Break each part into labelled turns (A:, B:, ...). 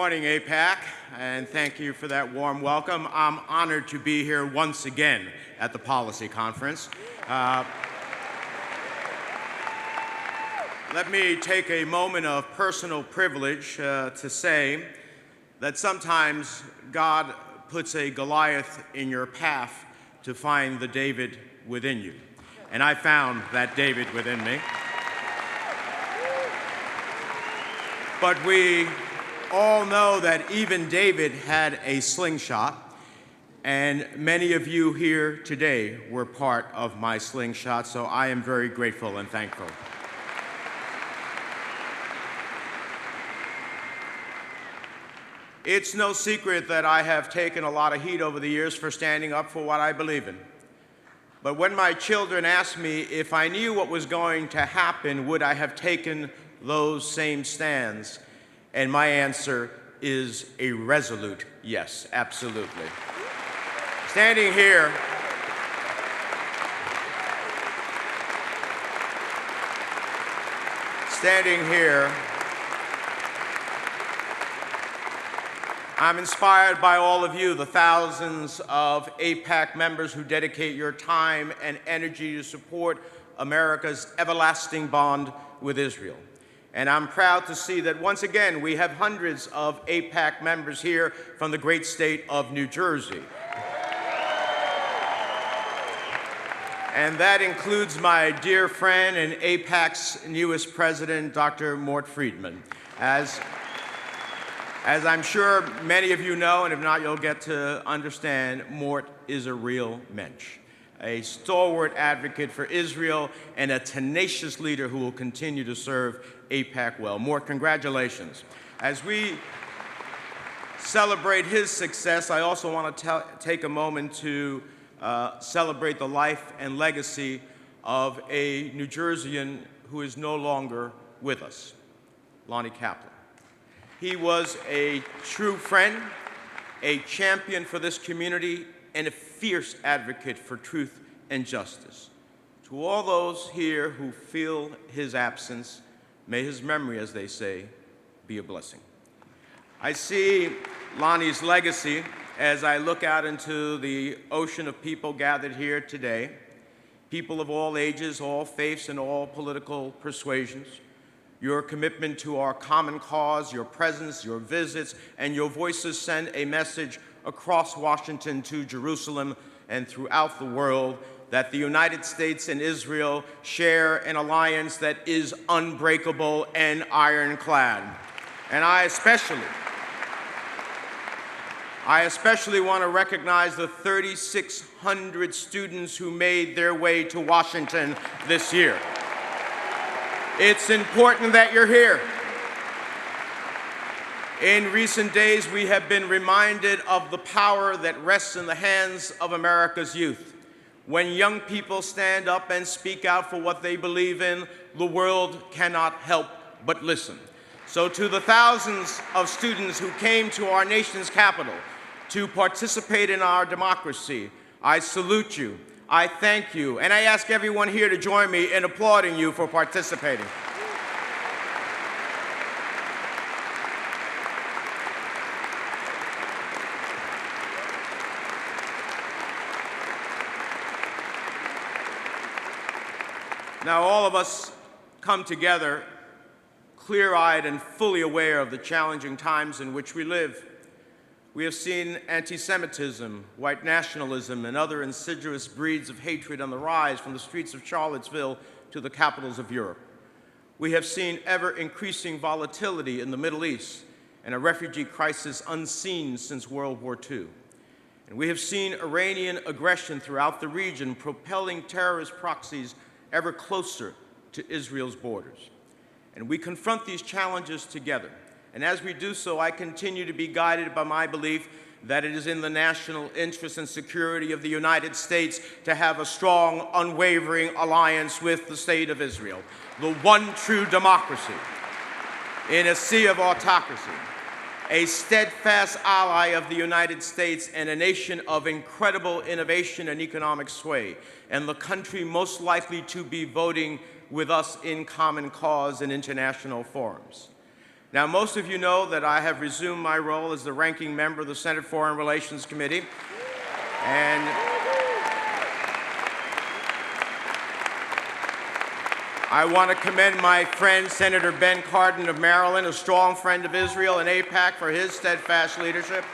A: morning, AIPAC, and thank you for that warm welcome. I'm honored to be here once again at the Policy Conference. Let me take a moment of personal privilege to say that sometimes God puts a Goliath in your path to find the David within you. And I found that David within me. But we all know that even David had a slingshot, and many of you here today were part of my slingshot, so I am very grateful and thankful. It's no secret that I have taken a lot of heat over the years for standing up for what I believe in. But when my children asked me if I knew what was going to happen, would I have taken those same stands? And my answer is a resolute yes, absolutely. Standing here, I'm inspired by all of you, the thousands of AIPAC members who dedicate your time and energy to support America's everlasting bond with Israel. And I'm proud to see that once again we have hundreds of AIPAC members here from the great state of New Jersey. And that includes my dear friend and AIPAC's newest president, Dr. Mort Friedman. As I'm sure many of you know, and if not, you'll get to understand, Mort is a real mensch, a stalwart advocate for Israel, and a tenacious leader who will continue to serve AIPAC well. Mort, congratulations. As we celebrate his success, I also want to take a moment to celebrate the life and legacy of a New Jerseyan who is no longer with us, Lonnie Kaplan. He was a true friend, a champion for this community, and a fierce advocate for truth and justice. To all those here who feel his absence, may his memory, as they say, be a blessing. I see Lonnie's legacy as I look out into the ocean of people gathered here today, people of all ages, all faiths, and all political persuasions. Your commitment to our common cause, your presence, your visits, and your voices send a message across Washington to Jerusalem and throughout the world that the United States and Israel share an alliance that is unbreakable and ironclad. And I especially want to recognize the 3,600 students who made their way to Washington this year. It's important that you're here. In recent days, we have been reminded of the power that rests in the hands of America's youth. When young people stand up and speak out for what they believe in, the world cannot help but listen. So to the thousands of students who came to our nation's capital to participate in our democracy, I salute you. I thank you, and I ask everyone here to join me in applauding you for participating. Now, all of us come together clear-eyed and fully aware of the challenging times in which we live. We have seen antisemitism, white nationalism, and other insidious breeds of hatred on the rise from the streets of Charlottesville to the capitals of Europe. We have seen ever-increasing volatility in the Middle East and a refugee crisis unseen since World War II. And we have seen Iranian aggression throughout the region, propelling terrorist proxies ever closer to Israel's borders. And we confront these challenges together. And as we do so, I continue to be guided by my belief that it is in the national interest and security of the United States to have a strong, unwavering alliance with the state of Israel, the one true democracy in a sea of autocracy, a steadfast ally of the United States and a nation of incredible innovation and economic sway, and the country most likely to be voting with us in common cause in international forums. Now, most of you know that I have resumed my role as the ranking member of the Senate Foreign Relations Committee, and I want to commend my friend, Senator Ben Cardin of Maryland, a strong friend of Israel and AIPAC, for his steadfast leadership.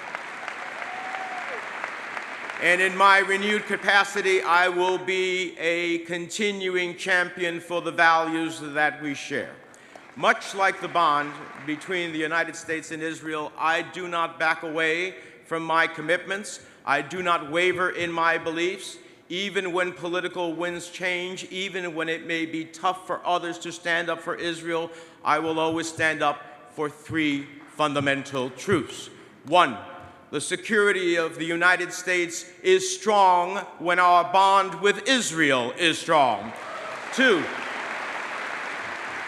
A: And in my renewed capacity, I will be a continuing champion for the values that we share. Much like the bond between the United States and Israel, I do not back away from my commitments. I do not waver in my beliefs, even when political winds change, even when it may be tough for others to stand up for Israel. I will always stand up for three fundamental truths. One, the security of the United States is strong when our bond with Israel is strong. Two,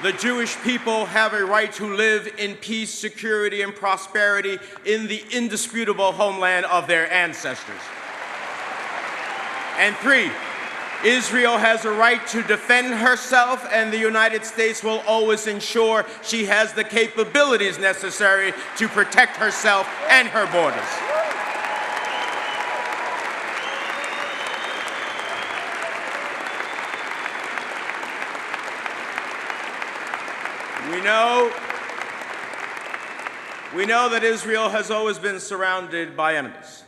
A: the Jewish people have a right to live in peace, security, and prosperity in the indisputable homeland of their ancestors. And three, Israel has a right to defend herself, and the United States will always ensure she has the capabilities necessary to protect herself and her borders. We know that Israel has always been surrounded by enemies,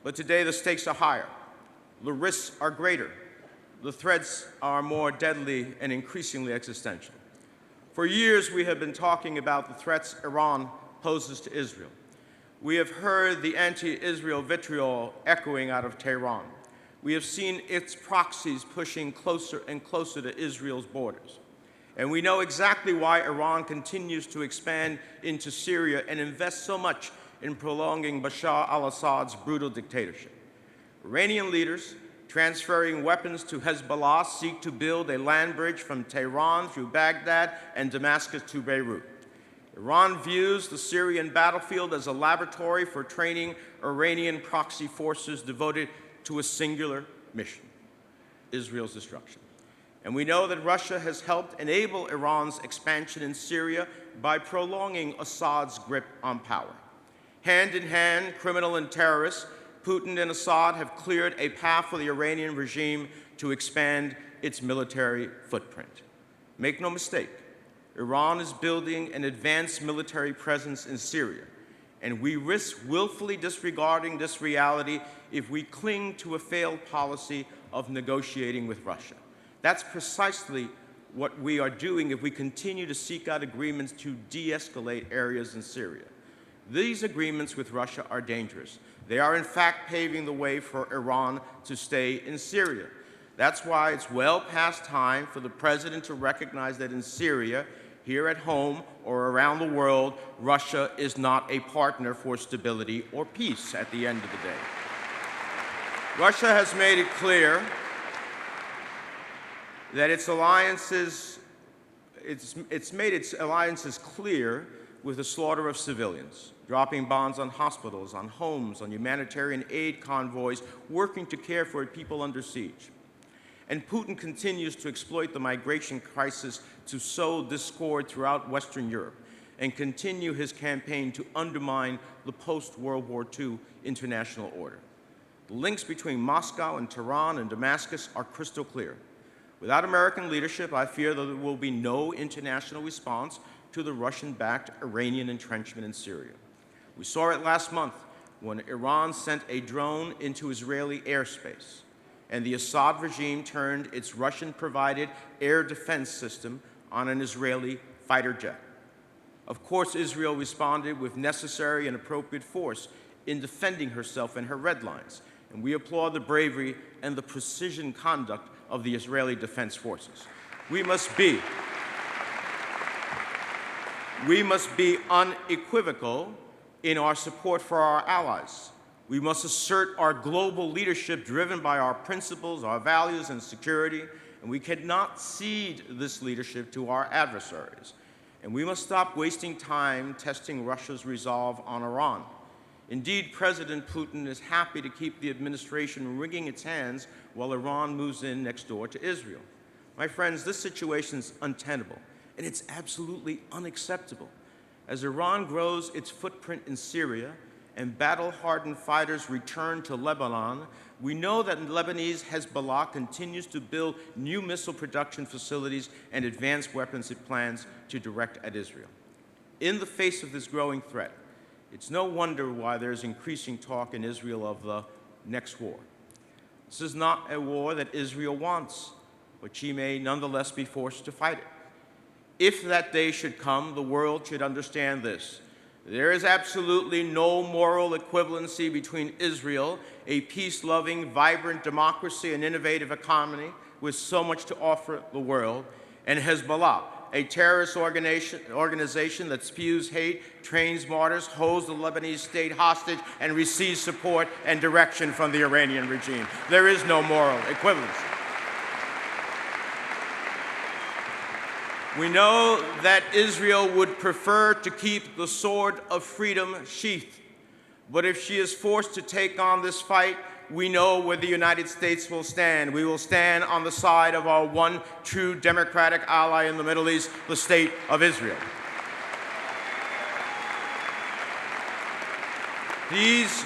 A: but today the stakes are higher. The risks are greater. The threats are more deadly and increasingly existential. For years, we have been talking about the threats Iran poses to Israel. We have heard the anti-Israel vitriol echoing out of Tehran. We have seen its proxies pushing closer and closer to Israel's borders. And we know exactly why Iran continues to expand into Syria and invest so much in prolonging Bashar al-Assad's brutal dictatorship. Iranian leaders transferring weapons to Hezbollah seek to build a land bridge from Tehran through Baghdad and Damascus to Beirut. Iran views the Syrian battlefield as a laboratory for training Iranian proxy forces devoted to a singular mission: Israel's destruction. And we know that Russia has helped enable Iran's expansion in Syria by prolonging Assad's grip on power. Hand in hand, criminal and terrorists, Putin and Assad have cleared a path for the Iranian regime to expand its military footprint. Make no mistake, Iran is building an advanced military presence in Syria, and we risk willfully disregarding this reality if we cling to a failed policy of negotiating with Russia. That's precisely what we are doing if we continue to seek out agreements to de-escalate areas in Syria. These agreements with Russia are dangerous. They are, in fact, paving the way for Iran to stay in Syria. That's why it's well past time for the President to recognize that in Syria, here at home or around the world, Russia is not a partner for stability or peace at the end of the day. Russia has made it clear that its made its alliances clear with the slaughter of civilians, dropping bombs on hospitals, on homes, on humanitarian aid convoys, working to care for people under siege. And Putin continues to exploit the migration crisis to sow discord throughout Western Europe and continue his campaign to undermine the post-World War II international order. The links between Moscow and Tehran and Damascus are crystal clear. Without American leadership, I fear that there will be no international response to the Russian-backed Iranian entrenchment in Syria. We saw it last month when Iran sent a drone into Israeli airspace, and the Assad regime turned its Russian-provided air defense system on an Israeli fighter jet. Of course, Israel responded with necessary and appropriate force in defending herself and her red lines, and we applaud the bravery and the precision conduct of the Israeli Defense Forces. We must be unequivocal in our support for our allies. We must assert our global leadership driven by our principles, our values, and security, and we cannot cede this leadership to our adversaries. And we must stop wasting time testing Russia's resolve on Iran. Indeed, President Putin is happy to keep the administration wringing its hands while Iran moves in next door to Israel. My friends, this situation is untenable, and it's absolutely unacceptable. As Iran grows its footprint in Syria and battle-hardened fighters return to Lebanon, we know that Lebanese Hezbollah continues to build new missile production facilities and advanced weapons plans to direct at Israel. In the face of this growing threat, it's no wonder why there's increasing talk in Israel of the next war. This is not a war that Israel wants, but she may nonetheless be forced to fight it. If that day should come, the world should understand this. There is absolutely no moral equivalency between Israel, a peace-loving, vibrant democracy and innovative economy with so much to offer the world, and Hezbollah, a terrorist organization that spews hate, trains martyrs, holds the Lebanese state hostage, and receives support and direction from the Iranian regime. There is no moral equivalency. We know that Israel would prefer to keep the sword of freedom sheathed. But if she is forced to take on this fight, we know where the United States will stand. We will stand on the side of our one true democratic ally in the Middle East, the State of Israel. These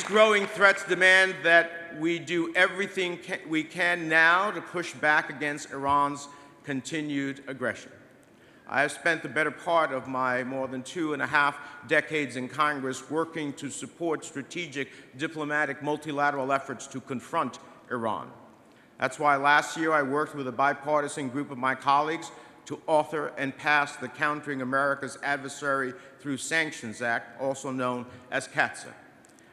A: growing threats demand that we do everything we can now to push back against Iran's continued aggression. I have spent the better part of my more than 2.5 decades in Congress working to support strategic, diplomatic, multilateral efforts to confront Iran. That's why last year I worked with a bipartisan group of my colleagues to author and pass the Countering America's Adversary Through Sanctions Act, also known as CAATSA.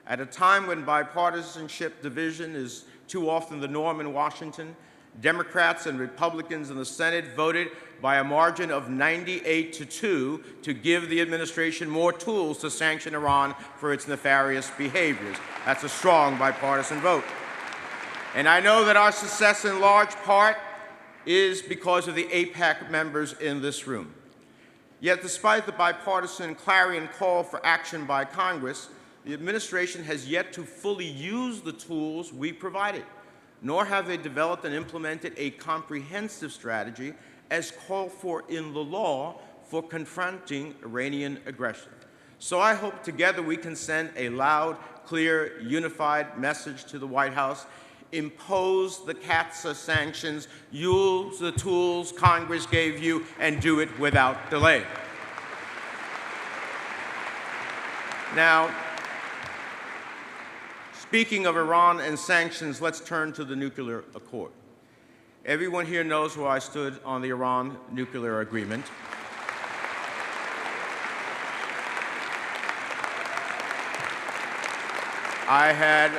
A: At a time when bipartisanship division is too often the norm in Washington, Democrats and Republicans in the Senate voted by a margin of 98-2 to give the administration more tools to sanction Iran for its nefarious behaviors. That's a strong bipartisan vote. And I know that our success in large part is because of the AIPAC members in this room. Yet despite the bipartisan clarion call for action by Congress, the administration has yet to fully use the tools we provided, nor have they developed and implemented a comprehensive strategy as called for in the law for confronting Iranian aggression. So I hope together we can send a loud, clear, unified message to the White House: impose the CAATSA sanctions, use the tools Congress gave you, and do it without delay. Now, speaking of Iran and sanctions, let's turn to the nuclear accord. Everyone here knows where I stood on the Iran nuclear agreement. I had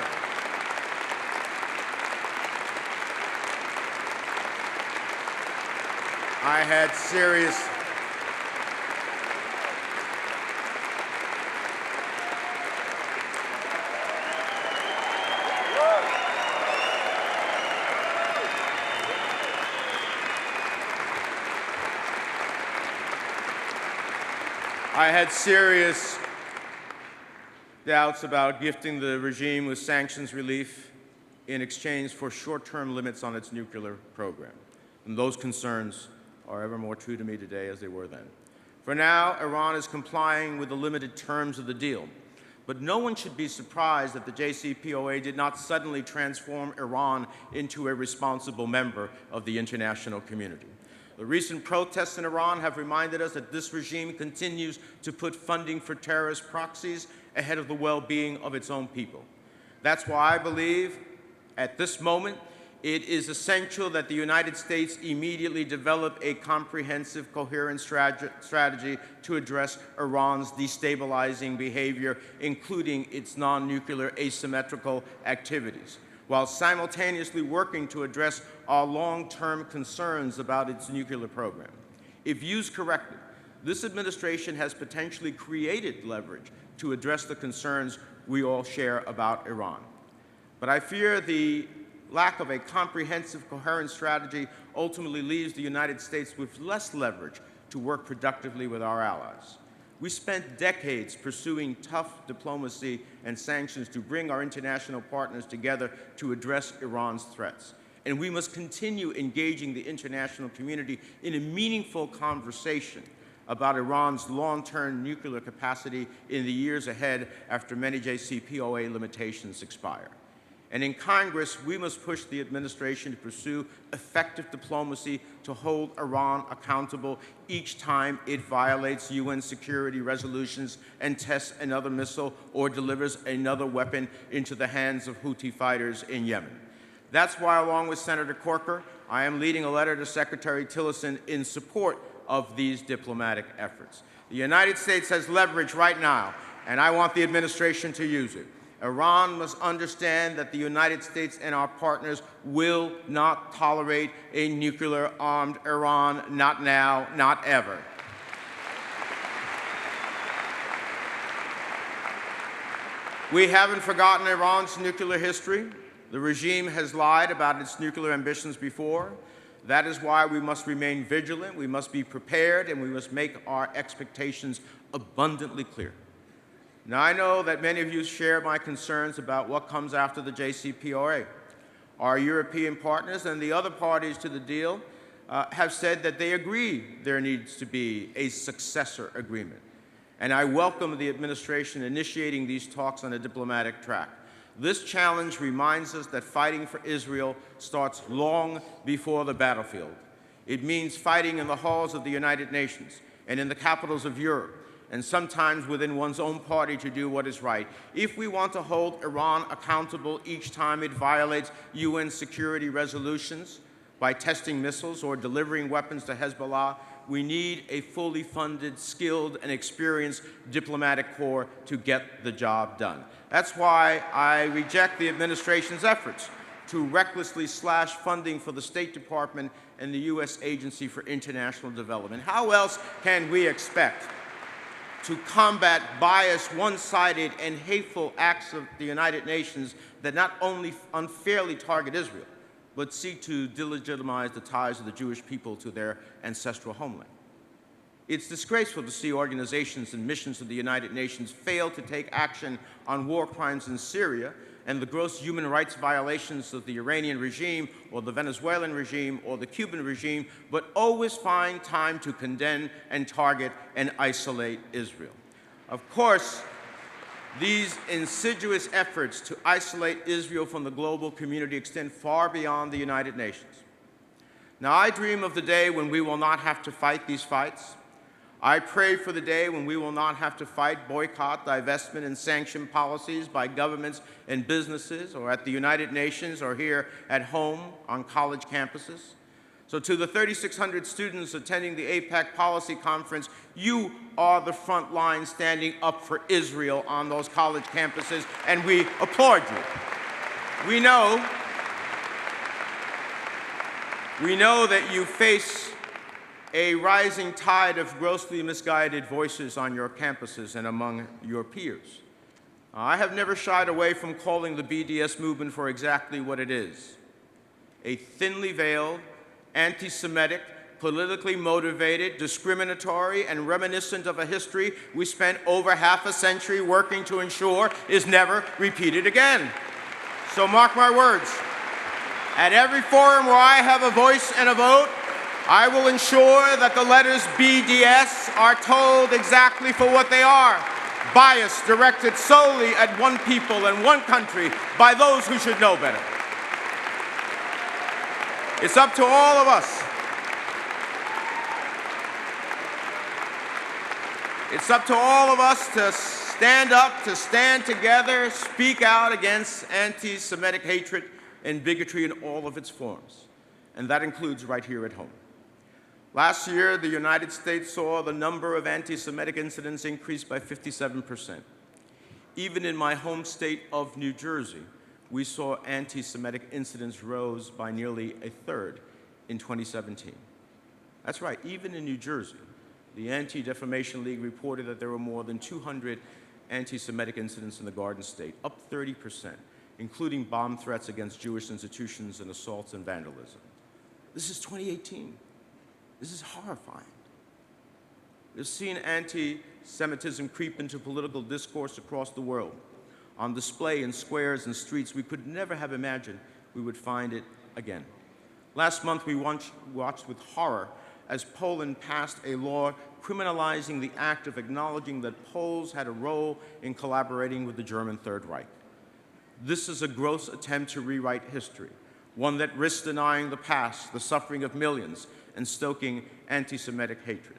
A: serious doubts about gifting the regime with sanctions relief in exchange for short-term limits on its nuclear program. And those concerns are ever more true to me today as they were then. For now, Iran is complying with the limited terms of the deal. But no one should be surprised that the JCPOA did not suddenly transform Iran into a responsible member of the international community. The recent protests in Iran have reminded us that this regime continues to put funding for terrorist proxies ahead of the well-being of its own people. That's why I believe, at this moment, it is essential that the United States immediately develop a comprehensive, coherent strategy to address Iran's destabilizing behavior, including its non-nuclear asymmetrical activities, while simultaneously working to address our long-term concerns about its nuclear program. If used correctly, this administration has potentially created leverage to address the concerns we all share about Iran. But I fear the lack of a comprehensive, coherent strategy ultimately leaves the United States with less leverage to work productively with our allies. We spent decades pursuing tough diplomacy and sanctions to bring our international partners together to address Iran's threats. And we must continue engaging the international community in a meaningful conversation about Iran's long-term nuclear capacity in the years ahead after many JCPOA limitations expire. And in Congress, we must push the administration to pursue effective diplomacy to hold Iran accountable each time it violates UN security resolutions and tests another missile or delivers another weapon into the hands of Houthi fighters in Yemen. That's why, along with Senator Corker, I am leading a letter to Secretary Tillerson in support of these diplomatic efforts. The United States has leverage right now, and I want the administration to use it. Iran must understand that the United States and our partners will not tolerate a nuclear-armed Iran, not now, not ever. We haven't forgotten Iran's nuclear history. The regime has lied about its nuclear ambitions before. That is why we must remain vigilant, we must be prepared, and we must make our expectations abundantly clear. Now, I know that many of you share my concerns about what comes after the JCPOA. Our European partners and the other parties to the deal have said that they agree there needs to be a successor agreement. And I welcome the administration initiating these talks on a diplomatic track. This challenge reminds us that fighting for Israel starts long before the battlefield. It means fighting in the halls of the United Nations and in the capitals of Europe, and sometimes within one's own party to do what is right. If we want to hold Iran accountable each time it violates UN security resolutions by testing missiles or delivering weapons to Hezbollah, we need a fully funded, skilled, and experienced diplomatic corps to get the job done. That's why I reject the administration's efforts to recklessly slash funding for the State Department and the U.S. Agency for International Development. How else can we expect to combat biased, one-sided, and hateful acts of the United Nations that not only unfairly target Israel, but seek to delegitimize the ties of the Jewish people to their ancestral homeland? It's disgraceful to see organizations and missions of the United Nations fail to take action on war crimes in Syria and the gross human rights violations of the Iranian regime or the Venezuelan regime or the Cuban regime, but always find time to condemn and target and isolate Israel. Of course, these insidious efforts to isolate Israel from the global community extend far beyond the United Nations. Now, I dream of the day when we will not have to fight these fights. I pray for the day when we will not have to fight boycott, divestment, and sanction policies by governments and businesses, or at the United Nations, or here at home on college campuses. So to the 3,600 students attending the AIPAC Policy Conference, you are the front line standing up for Israel on those college campuses, and we applaud you. We know that you face a rising tide of grossly misguided voices on your campuses and among your peers. I have never shied away from calling the BDS movement for exactly what it is: a thinly veiled, anti-Semitic, politically motivated, discriminatory, and reminiscent of a history we spent over half a century working to ensure is never repeated again. So mark my words, at every forum where I have a voice and a vote, I will ensure that the letters BDS are told exactly for what they are: bias directed solely at one people and one country by those who should know better. It's up to all of us. It's up to all of us to stand up, to stand together, speak out against anti-Semitic hatred and bigotry in all of its forms. And that includes right here at home. Last year, the United States saw the number of anti-Semitic incidents increase by 57%. Even in my home state of New Jersey, we saw anti-Semitic incidents rose by nearly a third in 2017. That's right, even in New Jersey, the Anti-Defamation League reported that there were more than 200 anti-Semitic incidents in the Garden State, up 30%, including bomb threats against Jewish institutions and assaults and vandalism. This is 2018. This is horrifying. We've seen anti-Semitism creep into political discourse across the world, on display in squares and streets. We could never have imagined we would find it again. Last month, we watched with horror as Poland passed a law criminalizing the act of acknowledging that Poles had a role in collaborating with the German Third Reich. This is a gross attempt to rewrite history, one that risks denying the past, the suffering of millions, and stoking anti-Semitic hatred.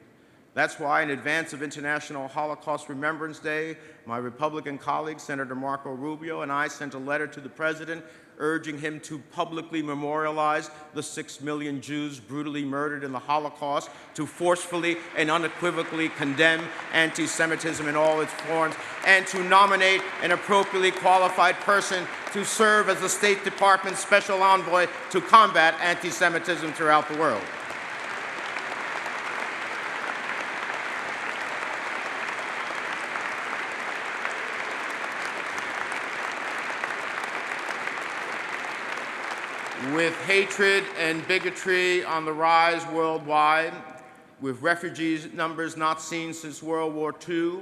A: That's why, in advance of International Holocaust Remembrance Day, my Republican colleague, Senator Marco Rubio, and I sent a letter to the President urging him to publicly memorialize the 6 million Jews brutally murdered in the Holocaust, to forcefully and unequivocally condemn anti-Semitism in all its forms, and to nominate an appropriately qualified person to serve as the State Department's special envoy to combat anti-Semitism throughout the world. With hatred and bigotry on the rise worldwide, with refugee numbers not seen since World War II,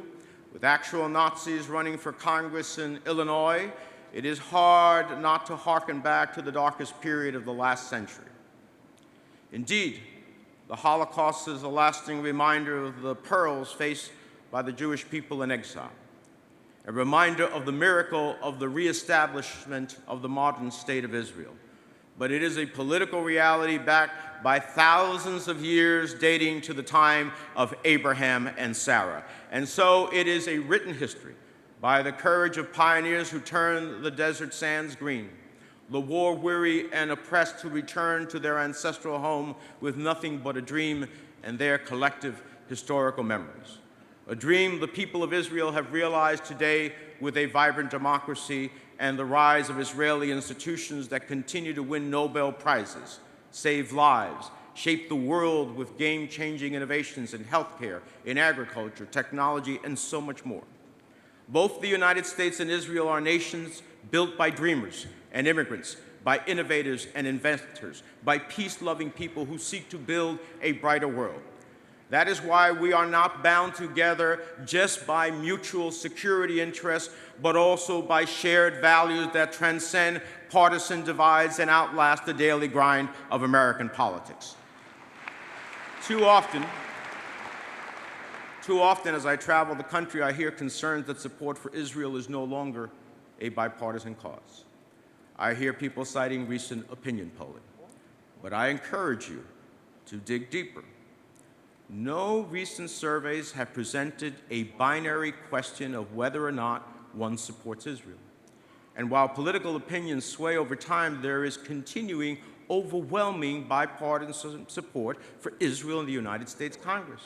A: with actual Nazis running for Congress in Illinois, it is hard not to hearken back to the darkest period of the last century. Indeed, the Holocaust is a lasting reminder of the perils faced by the Jewish people in exile, a reminder of the miracle of the reestablishment of the modern state of Israel. But it is a political reality backed by thousands of years dating to the time of Abraham and Sarah. And so it is a written history by the courage of pioneers who turned the desert sands green, the war-weary and oppressed who returned to their ancestral home with nothing but a dream and their collective historical memories. A dream the people of Israel have realized today with a vibrant democracy and the rise of Israeli institutions that continue to win Nobel Prizes, save lives, shape the world with game-changing innovations in healthcare, in agriculture, technology, and so much more. Both the United States and Israel are nations built by dreamers and immigrants, by innovators and inventors, by peace-loving people who seek to build a brighter world. That is why we are not bound together just by mutual security interests, but also by shared values that transcend partisan divides and outlast the daily grind of American politics. Too often as I travel the country, I hear concerns that support for Israel is no longer a bipartisan cause. I hear people citing recent opinion polling. But I encourage you to dig deeper. No recent surveys have presented a binary question of whether or not one supports Israel. And while political opinions sway over time, there is continuing overwhelming bipartisan support for Israel in the United States Congress.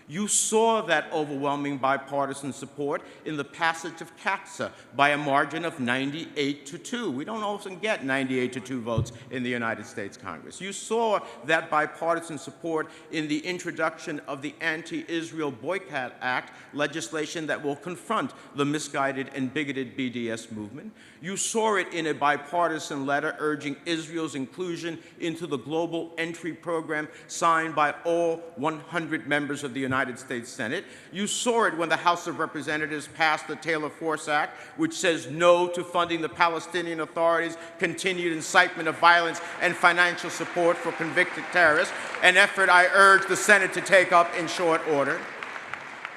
A: You saw that overwhelming bipartisan support in the passage of CATSA by a margin of 98-2. We don't often get 98-2 votes in the United States Congress. You saw that bipartisan support in the introduction of the Anti-Israel Boycott Act, legislation that will confront the misguided and bigoted BDS movement. You saw it in a bipartisan letter urging Israel's inclusion into the Global Entry Program signed by all 100 members of the United States Senate. You saw it when the House of Representatives passed the Taylor Force Act, which says no to funding the Palestinian Authority's continued incitement of violence and financial support for convicted terrorists, an effort I urge the Senate to take up in short order.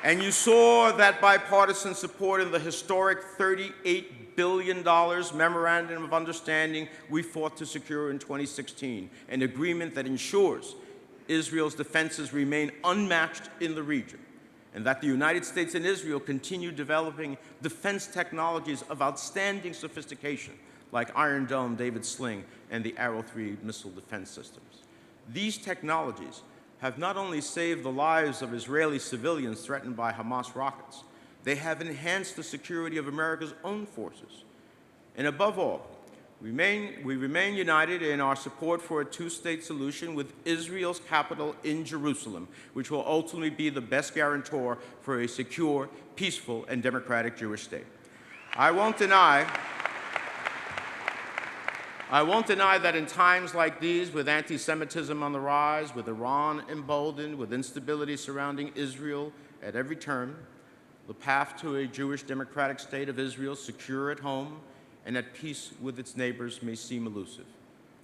A: And you saw that bipartisan support in the historic $38 billion Memorandum of Understanding we fought to secure in 2016, an agreement that ensures Israel's defenses remain unmatched in the region, and that the United States and Israel continue developing defense technologies of outstanding sophistication, like Iron Dome, David Sling, and the Arrow 3 missile defense systems. These technologies have not only saved the lives of Israeli civilians threatened by Hamas rockets, they have enhanced the security of America's own forces. And above all, we remain united in our support for a two-state solution with Israel's capital in Jerusalem, which will ultimately be the best guarantor for a secure, peaceful, and democratic Jewish state. I won't deny that in times like these, with anti-Semitism on the rise, with Iran emboldened, with instability surrounding Israel at every turn, the path to a Jewish democratic state of Israel, secure at home and at peace with its neighbors, may seem elusive,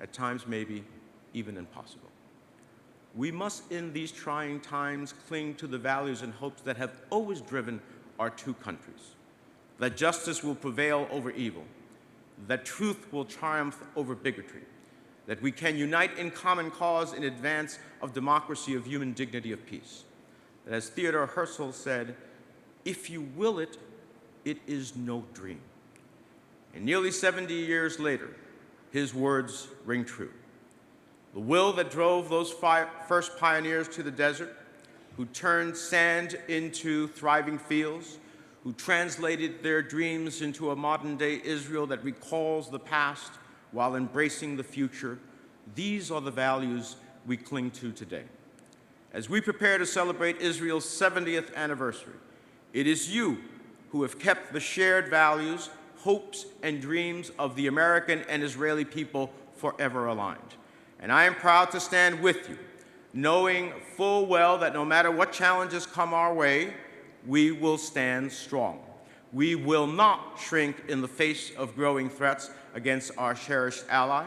A: at times maybe even impossible. we must, in these trying times, cling to the values and hopes that have always driven our two countries: that justice will prevail over evil, that truth will triumph over bigotry, that we can unite in common cause in advance of democracy, of human dignity, of peace. That, as Theodore Herzl said, if you will it, it is no dream. And nearly 70 years later, his words ring true. The will that drove those first pioneers to the desert, who turned sand into thriving fields, who translated their dreams into a modern-day Israel that recalls the past while embracing the future, these are the values we cling to today. As we prepare to celebrate Israel's 70th anniversary, it is you who have kept the shared values, hopes, and dreams of the American and Israeli people forever aligned. And I am proud to stand with you, knowing full well that no matter what challenges come our way, we will stand strong. We will not shrink in the face of growing threats against our cherished ally.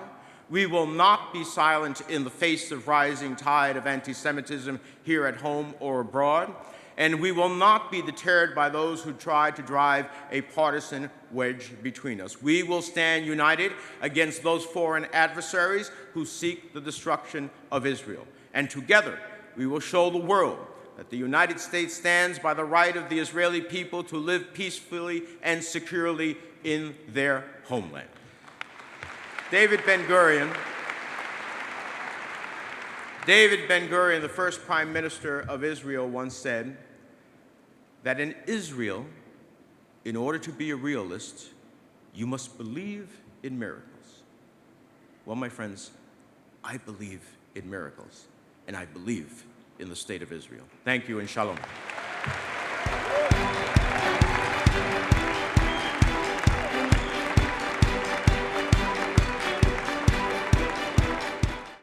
A: We will not be silent in the face of rising tide of anti-Semitism here at home or abroad. And we will not be deterred by those who try to drive a partisan wedge between us. We will stand united against those foreign adversaries who seek the destruction of Israel. And together, we will show the world that the United States stands by the right of the Israeli people to live peacefully and securely in their homeland. David Ben-Gurion, the first Prime Minister of Israel, once said that in Israel, in order to be a realist, you must believe in miracles. Well, my friends, I believe in miracles, and I believe in the state of Israel. Thank you, and shalom.